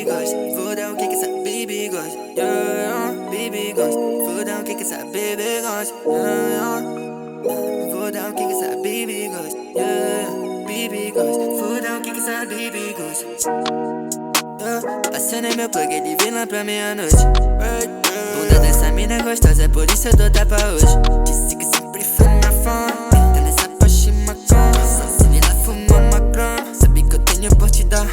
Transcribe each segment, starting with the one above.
gosta. Vou dar o que essa baby gosta. Baby gosta. Vou dar o que essa baby gosta. Vou dar o que essa baby gosta. Baby gosta. Vou dar o que essa baby gosta. Acionei meu plug, ele vem lá pra meia-noite. Bunda dessa mina é gostosa, é por isso eu dou tapa hoje. Disse que sempre foi na fome. Entra nessa Porsche Macan. Acelera, fuma Macron. Sabe que eu tenho por te dar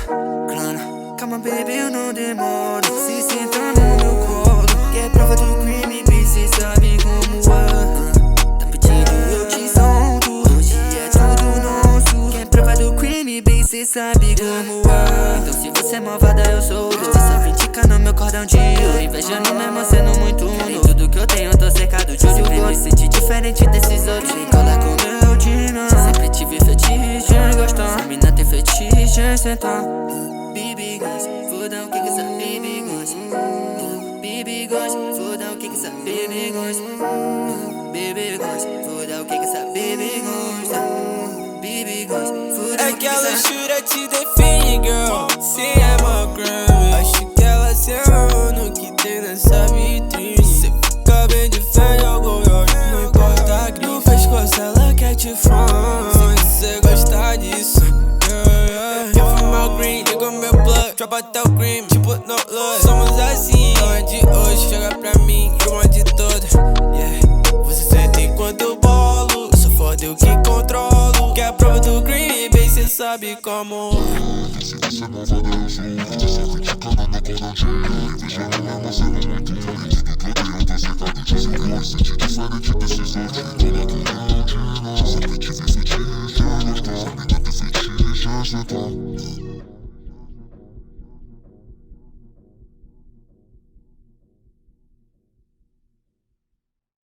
grana. Calma, baby, eu não demoro. Se senta no meu colo, que é prova do crime, baby, cê sabe como é. Tá pedindo, eu te solto. Hoje é tudo nosso. Que é prova do crime, baby, cê sabe como é. Então se você é malvada, eu sou o só 20k no meu cordão de ouro. Invejando mesmo sendo muito uno. Tudo que eu tenho, eu tô cercado de olho. Vem me sentir diferente desses outros. Vem colar com meu time. Sempre tive fetiche em gostar. Essa mina tem fetiche em sentar. Baby gosta, vou dar o que essa baby gosta. Baby gosta, vou dar o que essa baby gosta. Baby gosta, vou dar o que essa baby gosta. Baby gosta, vou dar o que essa. É que a luxúria te define, girl. Cê é mó crime. Acho que ela se ama no que tem nessa vitrine. Cê fica bem de fé e algo, não importa a grife. No pescoço ela quer te fã. Se cê gosta disso, eu fumo o green, ligo meu plug, dropa até o cream, tipo no love. Somos assim, não é de hoje, chega pra mim e uma de todas. Você sente enquanto eu bolo, sou foda eu que controlo. Que é a prova do green, bem cê sabe como. Se você é malvada, eu sou o tô só criticando meu cordãozinho. Invejando mesmo sendo muito ruim. Tudo que eu tenho, tô cercado de sabor. Sente diferente desses outros. Cola com meu time. Sempre tive fetiche em gostar. Essa mina tem fetiche em sentar.